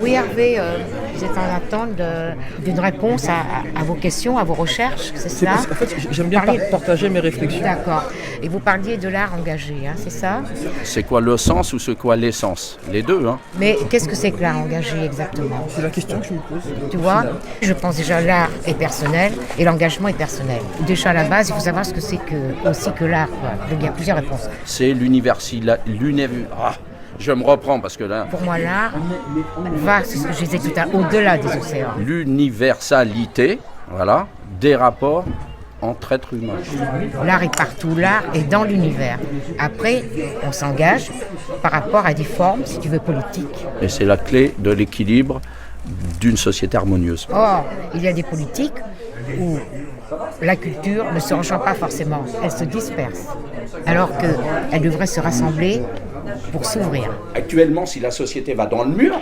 Oui, Hervé, vous êtes en attente d'une réponse à vos questions, à vos recherches, c'est C'est ça? parce qu'en fait, j'aime bien partager mes réflexions. D'accord. Et vous parliez de l'art engagé, hein, c'est ça? C'est quoi le sens ou c'est quoi l'essence? Les deux, hein. Mais qu'est-ce que c'est que l'art engagé exactement? C'est la question que je me pose. Tu vois, je pense déjà l'art est personnel et l'engagement est personnel. Déjà à la base, il faut savoir ce que c'est aussi que l'art, quoi. Donc il y a plusieurs réponses. C'est je me reprends parce que là, Pour moi, l'art va, c'est ce que je disais tout à l'heure, au-delà des océans. l'universalité, voilà, des rapports entre êtres humains. L'art est partout, l'art est dans l'univers. Après, on s'engage par rapport à des formes, si tu veux, politiques. Et c'est la clé de l'équilibre d'une société harmonieuse. Or, il y a des politiques où la culture ne se rejoint pas forcément, elle se disperse. Alors qu'elle devrait se rassembler pour s'ouvrir. Actuellement, si la société va dans le mur,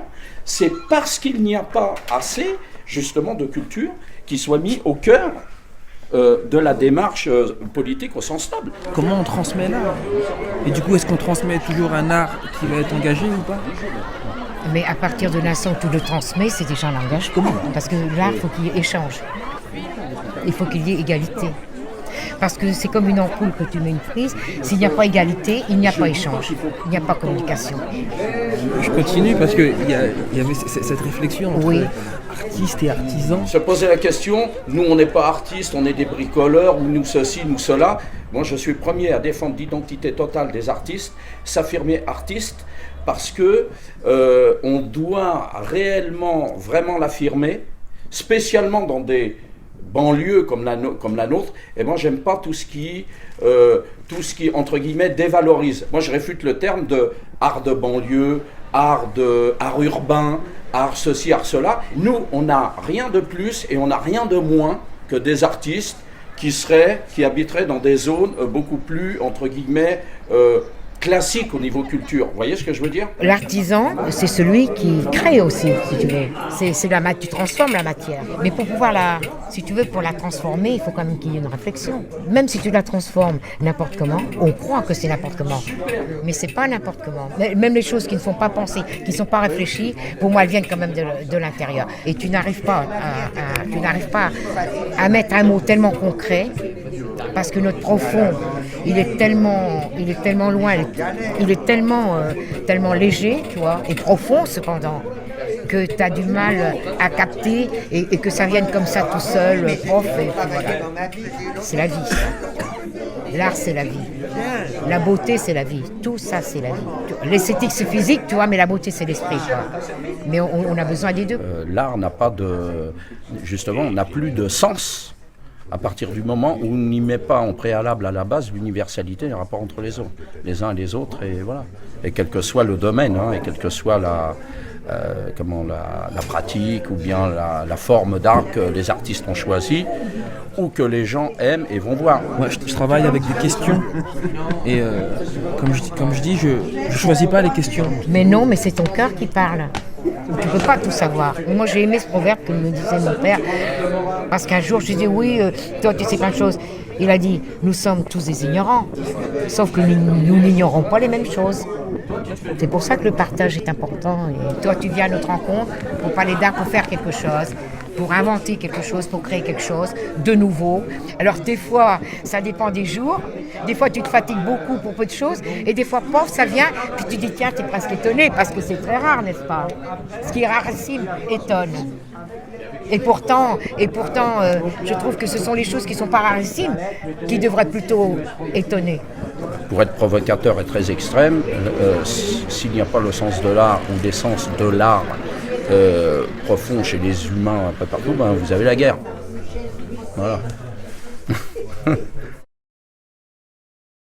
c'est parce qu'il n'y a pas assez, justement, de culture qui soit mis au cœur de la démarche politique au sens noble. Comment on transmet l'art? Et du coup, est-ce qu'on transmet toujours un art qui va être engagé ou pas? Mais à partir de l'instant où tu le transmets, c'est déjà un engagement. Parce que là, il faut qu'il y ait échange. Il faut qu'il y ait égalité. Parce que c'est comme une ampoule que tu mets une prise. S'il n'y a pas égalité, il n'y a pas échange. Il n'y a pas communication. Je continue parce qu'il y avait cette réflexion entre Oui. artistes et artisans. Se poser la question, nous on n'est pas artistes, on est des bricoleurs, ou nous ceci, nous cela. Moi je suis le premier à défendre l'identité totale des artistes, s'affirmer artiste, parce que on doit réellement, vraiment l'affirmer, spécialement dans des banlieues comme la nôtre. Et moi j'aime pas tout ce qui entre guillemets dévalorise. Moi je réfute le terme de art de banlieue, art urbain, art ceci, art cela. Nous on n'a rien de plus et on n'a rien de moins que des artistes qui habiteraient dans des zones beaucoup plus entre guillemets classique au niveau culture. Vous voyez ce que je veux dire? L'artisan, c'est celui qui crée aussi, si tu veux. Tu transformes la matière. Mais pour pouvoir si tu veux, pour la transformer, il faut quand même qu'il y ait une réflexion. Même si tu la transformes n'importe comment, on croit que c'est n'importe comment. Mais c'est pas n'importe comment. Même les choses qui ne sont pas pensées, qui ne sont pas réfléchies, pour moi, elles viennent quand même de l'intérieur. Et tu n'arrives pas à mettre un mot tellement concret, parce que notre profond, il est tellement loin, il est tellement léger, tu vois, et profond cependant, que tu as du mal à capter et que ça vienne comme ça tout seul, prof, et voilà. C'est la vie, ça. L'art, c'est la vie. La beauté, c'est la vie. Tout ça, c'est la vie. L'esthétique, c'est physique, tu vois, mais la beauté, c'est l'esprit, quoi. Mais on a besoin des deux. L'art n'a plus de sens à partir du moment où on n'y met pas en préalable à la base l'universalité des rapports entre les uns et les autres, et voilà. Et quel que soit le domaine, et quelle que soit la pratique ou bien la forme d'art que les artistes ont choisi ou que les gens aiment et vont voir. Moi, je travaille avec des questions et comme je dis, je choisis pas les questions. Mais non, mais c'est ton cœur qui parle. Tu ne peux pas tout savoir. Moi, j'ai aimé ce proverbe que me disait mon père, parce qu'un jour, je disais, oui, toi, tu sais plein de choses. Il a dit, nous sommes tous des ignorants, sauf que nous n'ignorons pas les mêmes choses. C'est pour ça que le partage est important. Et toi, tu viens à notre rencontre pour parler d'art, pour faire quelque chose, pour inventer quelque chose, pour créer quelque chose de nouveau. Alors, des fois, ça dépend des jours. Des fois, tu te fatigues beaucoup pour peu de choses. Et des fois, pof, ça vient. Puis tu dis, tiens, tu es presque étonné, parce que c'est très rare, n'est-ce pas? Ce qui est rarissime étonne. Et pourtant, je trouve que ce sont les choses qui ne sont pas rarissimes qui devraient plutôt étonner. Pour être provocateur et très extrême, s'il n'y a pas le sens de l'art ou l'essence de l'art profond chez les humains un peu partout, vous avez la guerre. Voilà.